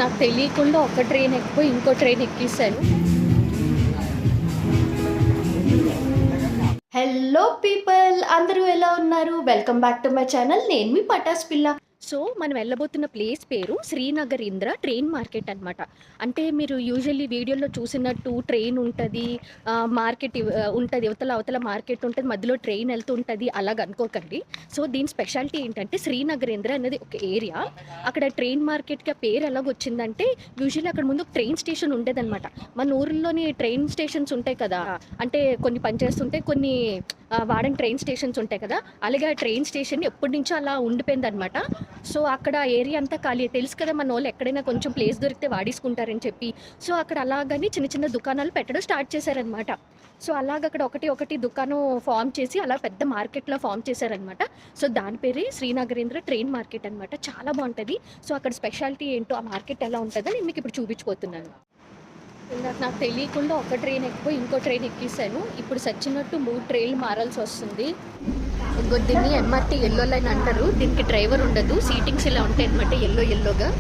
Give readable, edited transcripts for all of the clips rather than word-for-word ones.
నాకు తెలియకుండా ఒక ట్రైన్ ఎక్కిపోయి ఇంకో ట్రైన్ ఎక్కిస్తాను. హలో పీపుల్, అందరూ ఎలా ఉన్నారు? Welcome back to my channel. నేను మీ పటాస్ పిల్ల. సో మనం వెళ్ళబోతున్న ప్లేస్ పేరు శ్రీనగర్ ఇంద్ర ట్రైన్ మార్కెట్ అనమాట. అంటే మీరు యూజువల్లీ వీడియోలో చూసినట్టు ట్రైన్ ఉంటుంది, మార్కెట్ ఉంటుంది, అవతల మార్కెట్ ఉంటుంది, మధ్యలో ట్రైన్ వెళ్తూ ఉంటుంది, అలాగ అనుకోకండి. సో దీని స్పెషాలిటీ ఏంటంటే శ్రీనగర్ ఇంద్ర అనేది ఒక ఏరియా. అక్కడ ట్రైన్ మార్కెట్కి ఆ పేరు ఎలాగొచ్చిందంటే యూజువల్లీ అక్కడ ముందు ఒక ట్రైన్ స్టేషన్ ఉండేదన్నమాట. మన ఊర్లోని ట్రైన్ స్టేషన్స్ ఉంటాయి కదా, అంటే కొన్ని పనిచేస్తుంటాయి, కొన్ని వాడని ట్రైన్ స్టేషన్స్ ఉంటాయి కదా, అలాగే ఆ ట్రైన్ స్టేషన్ ఎప్పటి నుంచో అలా ఉండిపోయింది అనమాట. సో అక్కడ ఏరియా అంతా ఖాళీ. తెలుసు కదా మన వాళ్ళు ఎక్కడైనా కొంచెం ప్లేస్ దొరికితే వాడేసుకుంటారని చెప్పి. సో అక్కడ అలాగని చిన్న చిన్న దుకాణాలు పెట్టడం స్టార్ట్ చేశారనమాట. సో అలాగ అక్కడ ఒకటి దుకాణం ఫామ్ చేసి అలా పెద్ద మార్కెట్లో ఫామ్ చేశారనమాట. సో దాని పేరే శ్రీనగరేంద్ర ట్రైన్ మార్కెట్ అనమాట. చాలా బాగుంటుంది. సో అక్కడ స్పెషాలిటీ ఏంటో, ఆ మార్కెట్ ఎలా ఉంటుందో నేను మీకు ఇప్పుడు చూపించబోతున్నాను. ఇందాక నాకు తెలియకుండా ఒక ట్రైన్ ఎక్కిపోయి ఇంకో ట్రైన్ ఎక్కిస్తాను. ఇప్పుడు సచ్చినట్టు 3 ట్రైన్లు మారాల్సి వస్తుంది. ఇంకో దీన్ని ఎంఆర్టీ ఎల్లో లైన్ అంటారు. దీనికి డ్రైవర్ ఉండదు, సీటింగ్స్ ఇలా ఉంటాయి అనమాట, ఎల్లోగా.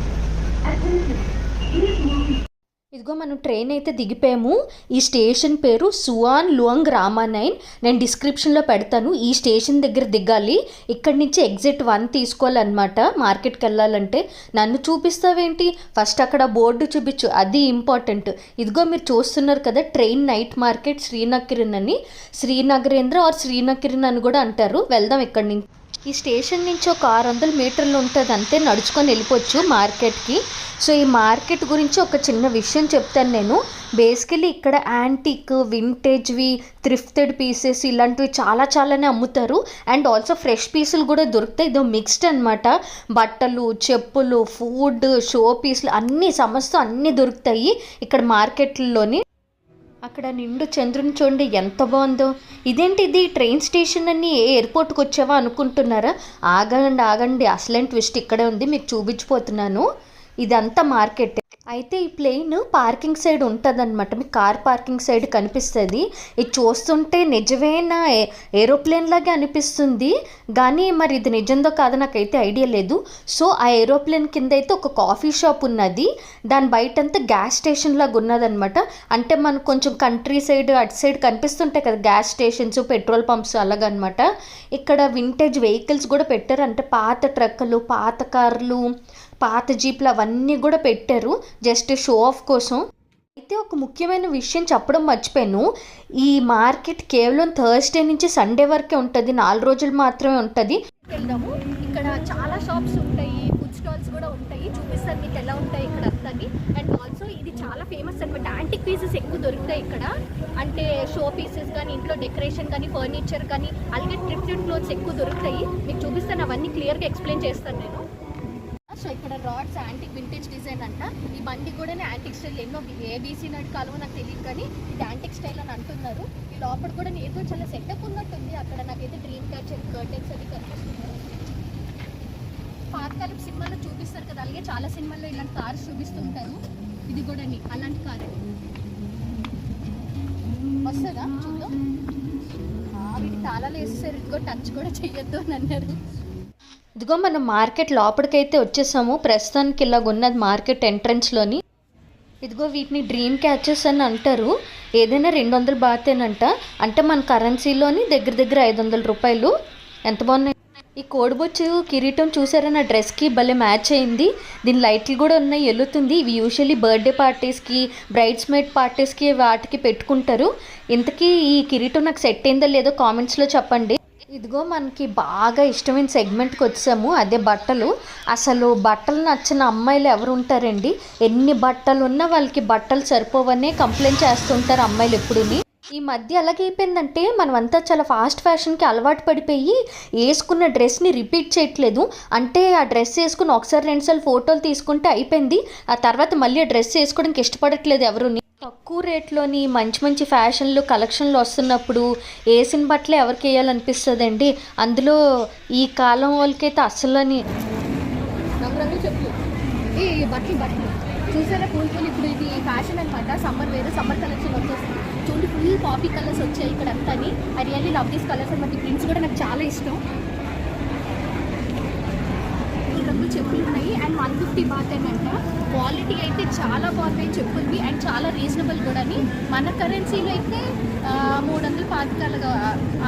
ఇదిగో మనం ట్రైన్ అయితే దిగిపోయాము. ఈ స్టేషన్ పేరు సువాన్ లువాంగ్ రామానైన్. నేను డిస్క్రిప్షన్లో పెడతాను. ఈ స్టేషన్ దగ్గర దిగాలి. ఇక్కడి నుంచి ఎగ్జిట్ 1 తీసుకోవాలన్నమాట మార్కెట్కి వెళ్ళాలంటే. నన్ను చూపిస్తావేంటి, ఫస్ట్ అక్కడ బోర్డు చూపించు, అది ఇంపార్టెంట్. ఇదిగో మీరు చూస్తున్నారు కదా, ట్రైన్ నైట్ మార్కెట్ శ్రీనగరిన్ అని, శ్రీనగరేంద్ర ఆర్ శ్రీనగరిన్ అని కూడా అంటారు. వెళ్దాం ఇక్కడి నుంచి. ఈ స్టేషన్ నుంచి ఒక 600 మీటర్లు ఉంటుంది అంతే, నడుచుకొని వెళ్ళిపోవచ్చు మార్కెట్కి. సో ఈ మార్కెట్ గురించి ఒక చిన్న విషయం చెప్తాను నేను. బేసికలీ ఇక్కడ యాంటిక్, వింటేజ్వి, థ్రిఫ్టెడ్ పీసెస్ ఇలాంటివి చాలానే అమ్ముతారు. అండ్ ఆల్సో ఫ్రెష్ పీసులు కూడా దొరుకుతాయి. ఇదో మిక్స్డ్ అనమాట. బట్టలు, చెప్పులు, ఫుడ్, షో పీసులు అన్నీ, సమస్తం అన్నీ దొరుకుతాయి ఇక్కడ మార్కెట్లలోని. అక్కడ నిండు చంద్రుని చూడండి ఎంత బాగుందో. ఇదేంటి ఇది ట్రైన్ స్టేషన్ అని, ఏ ఎయిర్పోర్ట్కి వచ్చావా అనుకుంటున్నారా? ఆగండి, అసలైన ట్విస్ట్ ఇక్కడే ఉంది, మీకు చూపించిపోతున్నాను. ఇదంతా మార్కెట్. అయితే ఈ ప్లేన్ పార్కింగ్ సైడ్ ఉంటుందన్నమాట. మీకు కార్ పార్కింగ్ సైడ్ కనిపిస్తుంది. ఇది చూస్తుంటే నిజమైన ఏరోప్లేన్ లాగే అనిపిస్తుంది, కానీ మరి ఇది నిజందో కాదో నాకైతే ఐడియా లేదు. సో ఆ ఏరోప్లేన్ కింద అయితే ఒక కాఫీ షాప్ ఉన్నది, దాని బయటంతా గ్యాస్ స్టేషన్ లాగా ఉన్నదనమాట. అంటే మనకు కొంచెం కంట్రీ సైడ్ అటు సైడ్ కనిపిస్తుంటాయి కదా గ్యాస్ స్టేషన్స్, పెట్రోల్ పంప్స్ అలాగనమాట. ఇక్కడ వింటేజ్ వెహికల్స్ కూడా పెట్టారు. అంటే పాత ట్రక్కులు, పాత కార్లు, పాత జీప్లు అవన్నీ కూడా పెట్టారు జస్ట్ షో ఆఫ్ కోసం. అయితే ఒక ముఖ్యమైన విషయం చెప్పడం మర్చిపోయాను. ఈ మార్కెట్ కేవలం థర్స్డే నుంచి సండే వరకే ఉంటుంది, 4 రోజులు మాత్రమే ఉంటుంది. వెళ్దాము. ఇక్కడ చాలా షాప్స్ ఉంటాయి, ఫుడ్ స్టాల్స్ కూడా ఉంటాయి, చూపిస్తాను మీకు ఎలా ఉంటాయి ఇక్కడ అంతాని. అండ్ ఆల్సో ఇది చాలా ఫేమస్ అనమాట. యాంటిక్ పీసెస్ ఎక్కువ దొరుకుతాయి ఇక్కడ. అంటే షో పీసెస్ కానీ, ఇంట్లో డెకరేషన్ కానీ, ఫర్నిచర్ కానీ, అలాగే థ్రిఫ్టెడ్ క్లోత్స్ ఎక్కువ దొరుకుతాయి. మీకు చూపిస్తాను, అవన్నీ క్లియర్గా ఎక్స్ప్లెయిన్ చేస్తాను నేను. సో ఇక్కడ రాడ్స్ యాంటిక్ వింటేజ్ డిజైన్ అంట. ఈ బండి కూడా యాంటిక్ స్టైల్, ఎన్నో ఏబీసీ నాటి కాలం నాకు తెలియదు కానీ ఇది యాంటిక్ స్టైల్ అని అంటున్నారు. ఈ లోపల కూడా ఏదో చాలా సెటప్ ఉన్నట్టుంది. అక్కడ నాకైతే డ్రీమ్ క్యాచర్ కర్టెన్స్ అది కనిపిస్తున్నారు. పాతకాలం సినిమాలో చూపిస్తారు కదా, అలాగే చాలా సినిమాల్లో ఇలాంటి కార్స్ చూపిస్తుంటారు. ఇది కూడా అలాంటి కార్ వస్తుందా చూద్దాం. వీటి తాళాలు వేసేసారు. ఇదిగో టచ్ కూడా చెయ్యొద్దు అని అన్నారు. ఇదిగో మనం మార్కెట్ లోపలికైతే వచ్చేసాము. ప్రస్తుతానికి ఇలాగ ఉన్నది మార్కెట్ ఎంట్రన్స్లోని. ఇదిగో వీటిని డ్రీమ్ క్యాచెస్ అని అంటారు. ఏదైనా 200 బాతేనంట. అంటే మన కరెన్సీలోని దగ్గర 500 రూపాయలు. ఎంత బాగున్నాయి. ఈ కోడిబొచ్చు కిరీటం చూసారా, నా డ్రెస్కి భలే మ్యాచ్ అయింది. దీని లైట్లు కూడా ఉన్నాయి, వెలుతుంది. ఇవి యూజువల్లీ బర్త్డే పార్టీస్కి, బ్రైడ్స్ మేడ్ పార్టీస్కి వాటికి పెట్టుకుంటారు. ఇంతకీ ఈ కిరీటం నాకు సెట్ అయిందో లేదో కామెంట్స్లో చెప్పండి. ఇదిగో మనకి బాగా ఇష్టమైన సెగ్మెంట్కి వచ్చాము, అదే బట్టలు. అసలు బట్టలు నచ్చిన అమ్మాయిలు ఎవరు ఉంటారండి? ఎన్ని బట్టలు ఉన్నా వాళ్ళకి బట్టలు సరిపోవనే కంప్లైంట్ చేస్తుంటారు అమ్మాయిలు ఎప్పుడుని. ఈ మధ్య ఎలాగైపోయిందంటే మనమంతా చాలా ఫాస్ట్ ఫ్యాషన్కి అలవాటు పడిపోయి వేసుకున్న డ్రెస్ని రిపీట్ చేయట్లేదు. అంటే ఆ డ్రెస్ వేసుకుని ఒకసారి 2 సార్లు ఫోటోలు తీసుకుంటే అయిపోయింది, ఆ తర్వాత మళ్ళీ ఆ డ్రెస్ వేసుకోవడానికి ఇష్టపడట్లేదు ఎవరుని. తక్కువ రేట్లోని మంచి ఫ్యాషన్లు, కలెక్షన్లు వస్తున్నప్పుడు వేసిన బట్టలు ఎవరికి వేయాలనిపిస్తుంది అండి. అందులో ఈ కాలం వాళ్ళకైతే అస్సలని రంగురంగులు చెప్పు ఈ బట్టలు చూసారా, పూలు ఇప్పుడు ఇది ఫ్యాషన్ అనమాట. సమ్మర్ కలెక్షన్ వచ్చేస్తుంది. చూడండి, ఫుల్ పాపీ కలర్స్ వచ్చాయి ఇక్కడ అంతా. I really love these colours అనమాట. ప్రింట్స్ కూడా నాకు చాలా ఇష్టం. రంగులు చెప్పులు ఉన్నాయి అండ్ 150 బాత్ అని అంట. క్వాలిటీ అయితే చాలా బాగున్నాయి చెప్పులవి అండ్ చాలా రీజనబుల్ కూడా. మన కరెన్సీలో అయితే 300 పాతికాలుగా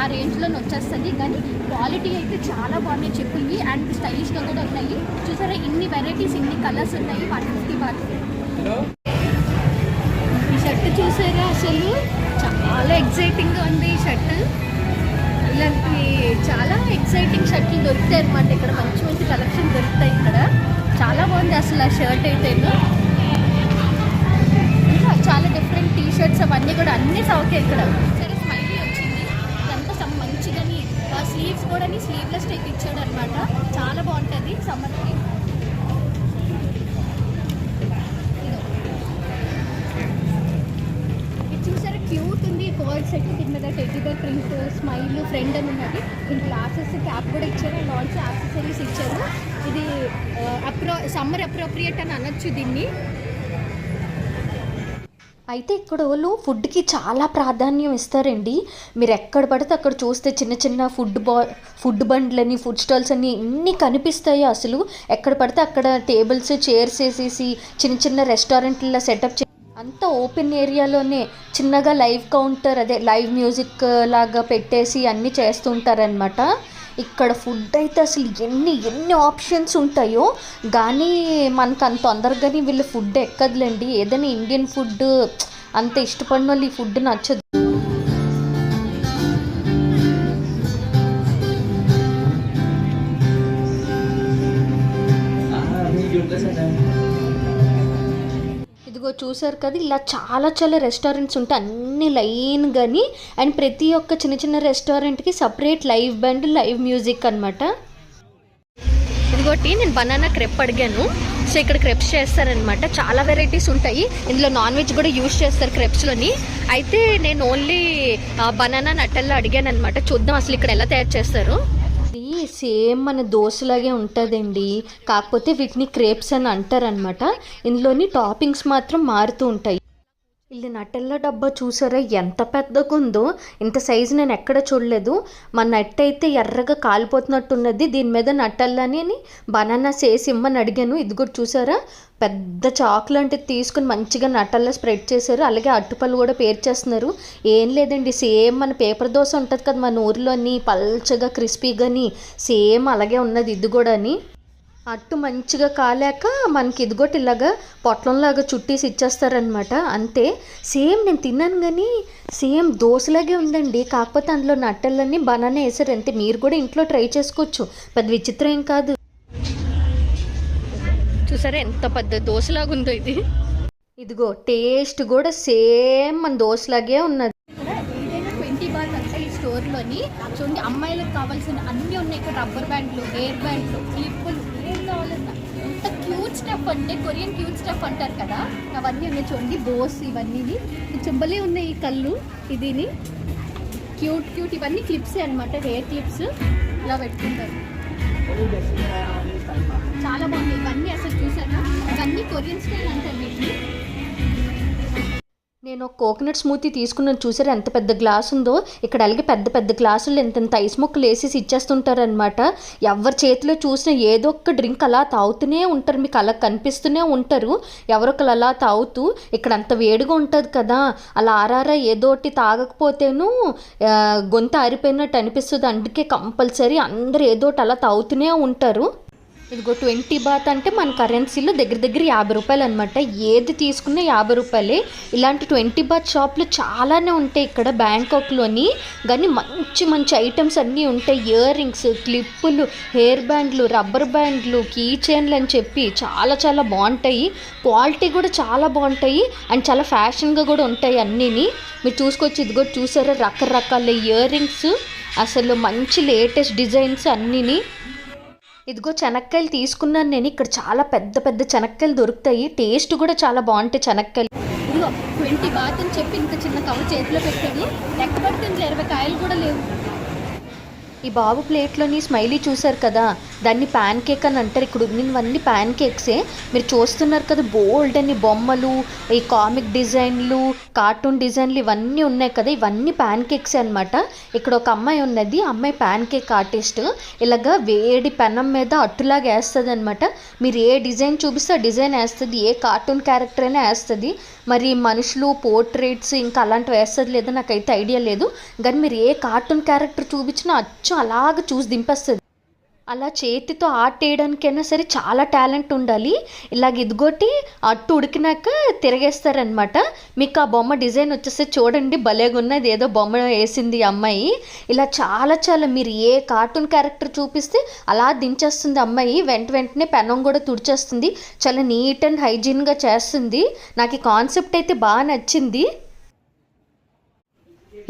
ఆ రేంజ్లోనే వచ్చేస్తుంది, కానీ క్వాలిటీ అయితే చాలా బాగున్నాయి చెప్పులవి అండ్ స్టైలిష్గా కూడా ఉన్నాయి. చూసారా ఇన్ని వెరైటీస్ ఇన్ని కలర్స్ ఉన్నాయి 150 బాత్. ఈ షర్ట్ చూసారా అసలు చాలా ఎక్సైటింగ్గా ఉంది ఈ షర్ట్. ఇలాంటి చాలా ఎక్సైటింగ్ షర్ట్లు దొరుకుతాయి అనమాట ఇక్కడ, మంచి మంచి కలెక్షన్ దొరుకుతాయి ఇక్కడ. చాలా బాగుంది అసలు ఆ షర్ట్ అయితే. ఇంకా చాలా డిఫరెంట్ టీ షర్ట్స్ అవన్నీ కూడా అన్నీ సౌకే ఇక్కడ. సరే స్మైలీ వచ్చింది ఇదంతా మంచిగా స్లీవ్స్ కూడా స్లీవ్లెస్ టైప్ ఇచ్చాడు అనమాట. చాలా బాగుంటుంది సమ్మర్కి. క్యూట్ ఉంది కోల్డ్ సెట్, దీని మీద teddy bear print smile friend అని ఉన్నది. దీని గ్లాసెస్ క్యాప్ కూడా ఇచ్చారు అండ్ ఆల్సో యాక్సెసరీస్ ఇచ్చారు. ఇది సమ్మర్ అప్రోప్రియేట్ అని అనొచ్చు దీన్ని. అయితే ఇక్కడ వాళ్ళు ఫుడ్కి చాలా ప్రాధాన్యం ఇస్తారండి. మీరు ఎక్కడ పడితే అక్కడ చూస్తే చిన్న చిన్న ఫుడ్ బండ్లని ఫుడ్ స్టాల్స్ అన్ని ఇన్ని కనిపిస్తాయి అసలు. ఎక్కడ పడితే అక్కడ టేబుల్స్ చైర్స్ వేసేసి చిన్న చిన్న రెస్టారెంట్ల సెటప్ అంతా ఓపెన్ ఏరియాలోనే చిన్నగా లైవ్ కౌంటర్ అదే లైవ్ మ్యూజిక్ లాగా పెట్టేసి అన్నీ చేస్తుంటారనమాట. ఇక్కడ ఫుడ్ అయితే అసలు ఎన్ని ఆప్షన్స్ ఉంటాయో, కానీ మనకు అంత తొందరగానే వీళ్ళు ఫుడ్ ఎక్కదులేండి. ఏదైనా ఇండియన్ ఫుడ్ అంత ఇష్టపడిన వాళ్ళు ఈ ఫుడ్ నచ్చదు. ఇదిగో చూసారు కదా, ఇలా చాలా చాలా రెస్టారెంట్స్ ఉంటాయి అన్ని లైన్ కానీ. అండ్ ప్రతి ఒక్క చిన్న చిన్న రెస్టారెంట్కి separate live band live music అనమాట. ఇదిగోటి నేను బనానా క్రెప్ అడిగాను. సో ఇక్కడ క్రెప్స్ చేస్తారనమాట, చాలా వెరైటీస్ ఉంటాయి. ఇందులో నాన్ వెజ్ కూడా యూజ్ చేస్తారు క్రెప్స్లోని. అయితే నేను ఓన్లీ బనానా నట్టల్లో అడిగాను అనమాట. చూద్దాం అసలు ఇక్కడ ఎలా తయారు చేస్తారు. ఇది సేమ్ మన దోశలాగే ఉంటుందండి, కాకపోతే వీటిని క్రేప్స్ అని అంటారనమాట. ఇందులోని టాపింగ్స్ మాత్రం మారుతూ ఉంటాయి. ఇది నట్టెల్ల డబ్బా చూసారా ఎంత పెద్దగా ఉందో, ఇంత సైజు నేను ఎక్కడ చూడలేదు. మా నట్టు అయితే ఎర్రగా కాలిపోతున్నట్టున్నది. దీని మీద నట్టెల్లని బనానాస్ వేసి ఇమ్మని అడిగాను. ఇది కూడా చూసారా పెద్ద చాక్ లాంటిది తీసుకుని మంచిగా నట్టల్లా స్ప్రెడ్ చేశారు. అలాగే అట్టుపళ్ళు కూడా పేర్చేస్తున్నారు. ఏం లేదండి, సేమ్ మన పేపర్ దోశ ఉంటుంది కదా మన ఊరిలోని పల్చగా క్రిస్పీగాని, సేమ్ అలాగే ఉన్నది ఇది కూడా. అట్టు మంచిగా కాలాక మనకి ఇదిగోటి ఇలాగా పొట్లంలాగా చుట్టేసి ఇచ్చేస్తారనమాట. అంతే సేమ్ నేను తిన్నాను కానీ సేమ్ దోశలాగే ఉందండి, కాకపోతే అందులో నట్టెల్లన్నీ బనానా వేసారు అంతే. మీరు కూడా ఇంట్లో ట్రై చేసుకోవచ్చు, పెద్ద విచిత్రం ఏం కాదు. చూసారా ఎంత పెద్ద దోశలాగా ఉందో ఇది. ఇదిగో టేస్ట్ కూడా సేమ్ మన దోశలాగే ఉన్నది. స్టోర్లోని చూడండి అమ్మాయిలకు కావాల్సిన అన్నీ ఉన్నాయి ఇక్కడ. రబ్బర్ బ్యాండ్లు, హెయిర్ బ్యాండ్లు, క్లిప్పులు, ఏం కావాలన్నా ఎంత క్యూట్ స్టఫ్ అంటే కొరియన్ క్యూట్ స్టఫ్ అంటారు కదా, అవన్నీ ఉన్నాయి చూడండి. బోస్ ఇవన్నీ చెంబలే ఉన్నాయి. ఈ కళ్ళు ఇదిని క్యూట్ ఇవన్నీ క్లిప్సే అనమాట, హెయిర్ క్లిప్స్ ఇలా పెట్టుకుంటారు. చాలా బాగుంది ఇవన్నీ. అసలు చూసారా ఇవన్నీ కొరియన్ స్టైల్ అంటారు వీటిని. నేను ఒక కోకోనట్ స్మూతీ తీసుకున్నాను, చూసారా ఎంత పెద్ద గ్లాస్ ఉందో. ఇక్కడ అలాగే పెద్ద పెద్ద గ్లాసులు ఎంత ఐస్ ముక్కలు వేసేసి ఇచ్చేస్తుంటారనమాట. ఎవరి చేతిలో చూసినా ఏదో ఒక డ్రింక్ అలా తాగుతూనే ఉంటారు, మీకు అలా కనిపిస్తూనే ఉంటారు ఎవరొకరు అలా తాగుతూ. ఇక్కడ అంత వేడిగా ఉంటుంది కదా, అలా ఆరారా ఏదోటి తాగకపోతేను గొంతు ఆరిపోయినట్టు అనిపిస్తుంది. అందుకే కంపల్సరీ అందరూ ఏదోటి అలా తాగుతూనే ఉంటారు. ఇదిగో 20 బాత్ అంటే మన కరెన్సీలో దగ్గర 50 రూపాయలు అనమాట. ఏది తీసుకున్నా 50 రూపాయలే. ఇలాంటి 20 బాత్ షాప్లు చాలానే ఉంటాయి ఇక్కడ బ్యాంకాక్లోని, కానీ మంచి ఐటమ్స్ అన్నీ ఉంటాయి. ఇయర్ రింగ్స్, క్లిప్పులు, హెయిర్ బ్యాండ్లు, రబ్బర్ బ్యాండ్లు, కీ చైన్లు అని చెప్పి చాలా చాలా బాగుంటాయి. క్వాలిటీ కూడా చాలా బాగుంటాయి అండ్ చాలా ఫ్యాషన్గా కూడా ఉంటాయి అన్నీని. మీరు చూసుకోవచ్చు. ఇదిగో చూసారా రకరకాల ఇయర్ రింగ్స్, అసలు మంచి లేటెస్ట్ డిజైన్స్ అన్నీని. ఇదిగో చెనక్కాయలు తీసుకున్నాను నేను. ఇక్కడ చాలా పెద్ద పెద్ద చెనక్కాయలు దొరుకుతాయి, టేస్ట్ కూడా చాలా బాగుంటాయి చెనక్కాయలు. ఇదిగో 20 బాత్ అని చెప్పి ఇంత చిన్న కవర్ చేతిలో పెట్టాడు. లెక్క పడుతుంది 20 కాయలు కూడా లేవు. ఈ బాబు ప్లేట్లోని స్మైలీ చూసారు కదా, దాన్ని ప్యాన్ కేక్ అని అంటారు. ఇక్కడ ఉన్నవన్నీ ప్యాన్ కేక్సే. మీరు చూస్తున్నారు కదా, బోల్డ్ అని బొమ్మలు, ఈ కామిక్ డిజైన్లు, కార్టూన్ డిజైన్లు ఇవన్నీ ఉన్నాయి కదా, ఇవన్నీ ప్యాన్ కేక్సే అనమాట. ఇక్కడ ఒక అమ్మాయి ఉన్నది, అమ్మాయి ప్యాన్ కేక్ ఆర్టిస్ట్. ఇలాగా వేడి పెనం మీద అట్టులాగా వేస్తుంది అనమాట. మీరు ఏ డిజైన్ చూపిస్తే ఆ డిజైన్ వేస్తుంది, ఏ కార్టూన్ క్యారెక్టర్ అయినా వేస్తుంది. మరి మనుషులు పోర్ట్రేట్స్ ఇంకా అలాంటివి వేస్తుంది లేదో నాకైతే ఐడియా లేదు, కానీ మీరు ఏ కార్టూన్ క్యారెక్టర్ చూపించినా అచ్చం అలాగ చూసి దింపేస్తుంది. అలా చేతితో ఆర్ట్ వేయడానికైనా సరే చాలా టాలెంట్ ఉండాలి. ఇలాగ ఇదిగోటి అట్టు ఉడికినాక తిరగేస్తారనమాట. మీకు ఆ బొమ్మ డిజైన్ వచ్చేస్తే చూడండి, భలేగా ఉన్నది, ఏదో బొమ్మ వేసింది అమ్మాయి. ఇలా చాలా చాలా మీరు ఏ కార్టూన్ క్యారెక్టర్ చూపిస్తే అలా దించేస్తుంది అమ్మాయి. వెంటనే పెనం కూడా తుడిచేస్తుంది. చాలా నీట్ అండ్ హైజీన్గా చేస్తుంది. నాకు ఈ కాన్సెప్ట్ అయితే బాగా నచ్చింది.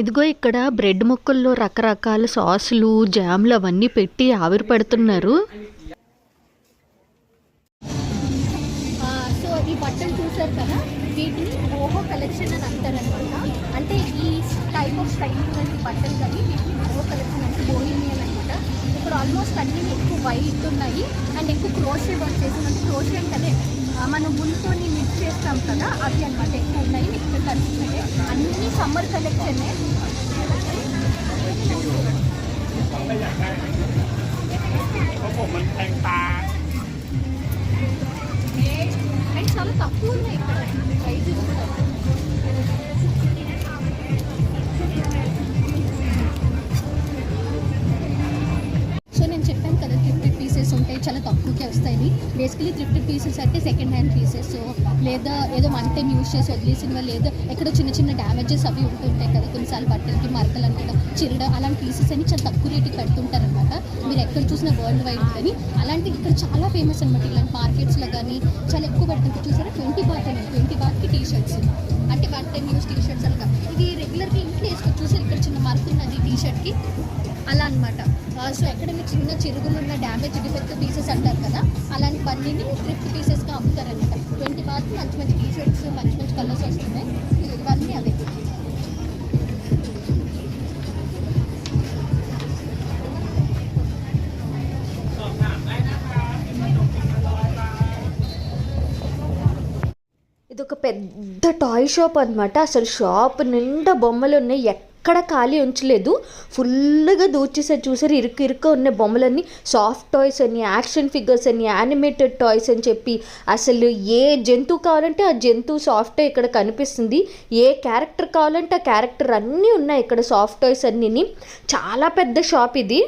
ఇదిగో ఇక్కడ బ్రెడ్ ముక్కల్లో రకరకాల సాసులు, జామ్లు అవన్నీ పెట్టి ఆవిరి పెడుతున్నారు. సో ఈ బట్టలు చూసారు కదా, వీటిని ఓహో కలెక్షన్ అని అంటారనమాట. అంటే ఈ టైప్ ఆఫ్ స్టైలింగ్ వంటి బట్టలు కానీ వీటిని ఓహో కలెక్షన్ అంటే బోహీమియన్ అనమాట. ఇప్పుడు ఆల్మోస్ట్ అన్నీ ఎక్కువ వైట్ ఉన్నాయి అండ్ ఎక్కువ క్రోషే వర్క్ చేసాం. అంటే క్రోషే అంటే మనం ఉల్తోని మిక్స్ చేస్తాం కదా, అవి అనమాట ఎక్కువ ఉన్నాయి. మీకు కనిపిస్తున్నాయి అన్నీ సమ్మర్ కలెక్షనే. అండ్ చాలా తక్కువ ఉన్నాయి ఇక్కడ ప్రైజెస్ కూడా. సో నేను చెప్పాను కదా, థ్రిఫ్టెడ్ పీసెస్ ఉంటాయి, చాలా తక్కువకే వస్తాయి. బేసికలీ థ్రిఫ్టెడ్ పీసెస్ అంటే సెకండ్ హ్యాండ్ పీసెస్, లేదా ఏదో వన్ టైం యూజ్ చేసి వదిలేసినవి, లేదా ఎక్కడో చిన్న చిన్న డ్యామేజెస్ అవి ఉంటుంటాయి కదా, కొన్నిసార్లు బట్టలకి మరకలు అనమాట, చిరడ, అలాంటి పీసెస్ అని చాలా తక్కువ రేటుకి పెడుతుంటారనమాట. మీరు ఎక్కడ చూసినా వరల్డ్ వైడ్ కానీ అలాంటి ఇక్కడ చాలా ఫేమస్ అనమాట. ఇలాంటి మార్కెట్స్లో కానీ చాలా ఎక్కువ పెడుతుంటారు. చూసారా 20 బాత్ అని, 20 బాత్కి టీ షర్ట్స్, అంటే one time use T shirts అలాగా. ఇది రెగ్యులర్గా ఇంట్లో వేసుకోవచ్చు. చూసారు ఇక్కడ చిన్న మార్క్ ఉన్నది టీ షర్ట్కి, అలా అనమాట. సో ఎక్కడైనా చిన్న చిరుగులు ఉన్న డ్యామేజ్ డిఫెక్ట్ పీసెస్ అంటారు కదా, అలాంటి పన్నీని థ్రిఫ్ట్ పీసెస్గా అమ్ముతారనమాట. 20 బాత్ మంచి మంచి టీ షర్ట్స్, మంచి మంచి కలర్స్ వస్తున్నాయి. ఇవన్నీ అవే. ఇదొక పెద్ద టాయ్ షాప్ అనమాట. అసలు షాప్ నిండా బొమ్మలు ఉన్నాయి, ఎక్కడ ఖాళీ ఉంచలేదు, ఫుల్గా దూర్చేసారు. చూసారు, ఇరుకు ఉన్న బొమ్మలన్నీ సాఫ్ట్ టాయ్స్ అని, యాక్షన్ ఫిగర్స్ అని, యానిమేటెడ్ టాయ్స్ అని చెప్పి అసలు ఏ జంతువు కావాలంటే ఆ జంతువు సాఫ్ట్ టాయ్ ఇక్కడ కనిపిస్తుంది. ఏ క్యారెక్టర్ కావాలంటే ఆ క్యారెక్టర్ అన్నీ ఉన్నాయి ఇక్కడ, సాఫ్ట్ టాయ్స్ అన్నీ. చాలా పెద్ద షాప్ ఇది.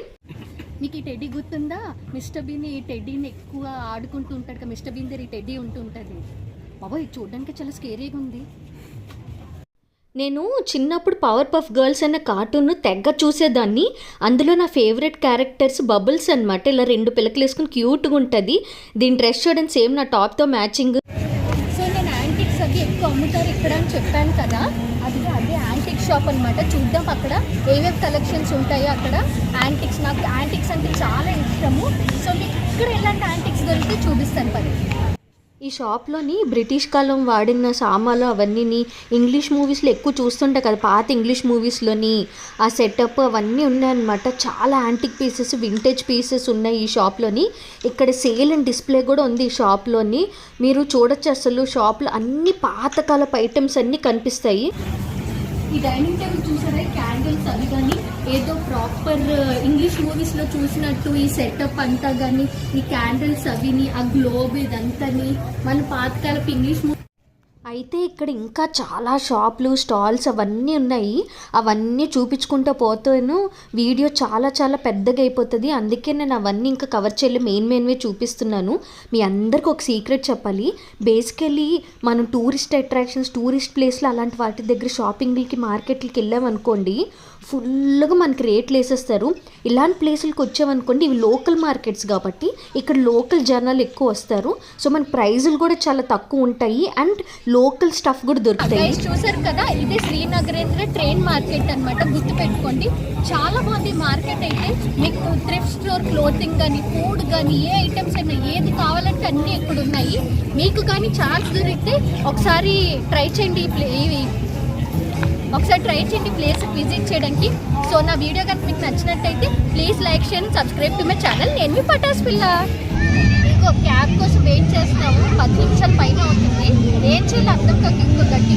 మీకు ఈ టెడ్డీ గుర్తుందా? మిస్టర్ బీన్ ఈ టెడ్డీని ఎక్కువ ఆడుకుంటూ ఉంటాడు కదా, మిస్టర్ బీన్ దగ్గర ఈ టెడ్డీ ఉంటూ ఉంటుంది. బాబా ఇది చూడడానికి చాలా స్కేరీగా ఉంది. నేను చిన్నప్పుడు పవర్ పఫ్ గర్ల్స్ అనే కార్టూన్ తెగ చూసేదాన్ని. అందులో నా ఫేవరెట్ క్యారెక్టర్స్ బబుల్స్ అనమాట. ఇలా 2 పిల్లకలు వేసుకుని క్యూట్గా ఉంటుంది. దీని డ్రెస్ చూడండి, సేమ్ నా టాప్తో మ్యాచింగ్. సో నేను యాంటిక్స్ అవి ఎక్కువ అమ్ముతారు ఇక్కడ అని చెప్పాను కదా, అదే యాంటిక్ షాప్ అనమాట. చూద్దాం అక్కడ ఏవేవి కలెక్షన్స్ ఉంటాయో అక్కడ. యాంటిక్స్, నాకు యాంటిక్స్ అంటే చాలా ఇష్టము. సో మీకు ఇక్కడ ఎలాంటి యాంటిక్స్ దొరికితే చూపిస్తాను పది. ఈ షాప్లోని బ్రిటిష్ కాలం వాడిన సామాన్లు అవన్నీ ఇంగ్లీష్ మూవీస్లో ఎక్కువ చూస్తుంటాయి కదా, పాత ఇంగ్లీష్ మూవీస్లోని ఆ సెటప్ అవన్నీ ఉన్నాయన్నమాట. చాలా యాంటిక్ పీసెస్, వింటేజ్ పీసెస్ ఉన్నాయి ఈ షాప్లోని. ఇక్కడ సేల్ అండ్ డిస్ప్లే కూడా ఉంది ఈ షాప్లోని. మీరు చూడొచ్చు, అసలు షాప్లో అన్ని పాతకాలపు ఐటమ్స్ అన్నీ కనిపిస్తాయి. ఈ డైనింగ్ టేబుల్ చూసారా, క్యాండిల్స్ అవి కానీ ఏదో ప్రాపర్ ఇంగ్లీష్ మూవీస్లో చూసినట్టు ఈ సెటప్ అంతా కానీ, ఈ క్యాండిల్స్ అవిని, ఆ గ్లోబ్ ఇదంతని మన పాతకాలపు ఇంగ్లీష్ అయితే ఇక్కడ ఇంకా చాలా షాపులు, స్టాల్స్ అవన్నీ ఉన్నాయి. అవన్నీ చూపించుకుంటూ పోతాను, వీడియో చాలా చాలా పెద్దగా అయిపోతుంది. అందుకే నేను అవన్నీ ఇంకా కవర్ చేయలే, మెయిన్వే చూపిస్తున్నాను. మీ అందరికి ఒక సీక్రెట్ చెప్పాలి. బేసికలీ మనం టూరిస్ట్ అట్రాక్షన్స్, టూరిస్ట్ ప్లేస్లు అలాంటి వాటి దగ్గర షాపింగ్లకి, మార్కెట్లకి వెళ్ళామనుకోండి, ఫుల్గా మనకి రేట్లు వేసేస్తారు. ఇలాంటి ప్లేసులకి వచ్చామనుకోండి, ఇవి లోకల్ మార్కెట్స్ కాబట్టి ఇక్కడ లోకల్ జనాలు ఎక్కువ వస్తారు. సో మన ప్రైజులు కూడా చాలా తక్కువ ఉంటాయి అండ్ లోకల్ స్టఫ్ కూడా దొరుకుతాయి. చూసారు కదా, ఇదే శ్రీనగరేంద్ర ట్రైన్ మార్కెట్ అనమాట, గుర్తు పెట్టుకోండి. చాలా బాగుంది మార్కెట్. అయితే మీకు థ్రిఫ్ట్ స్టోర్, క్లోతింగ్ కానీ, ఫుడ్ కానీ, ఏ ఐటమ్స్ అయినా ఏది కావాలంటే అన్నీ ఇక్కడ ఉన్నాయి. మీకు కానీ ఛాన్స్ దొరికితే ఒకసారి ట్రై చేయండి. ఒకసారి ట్రై చేయండి ప్లేస్ విజిట్ చేయడానికి. సో నా వీడియో కనుక మీకు నచ్చినట్టయితే please like share subscribe to my channel. నేను మీ పటాస్ పిల్ల. ఇంకో క్యాబ్ కోసం వెయిట్ చేస్తున్నాము, 10 నిమిషాల పైన అవుతుంది. ఏం చేయాలి అర్థం కాక ఇంకో గట్టి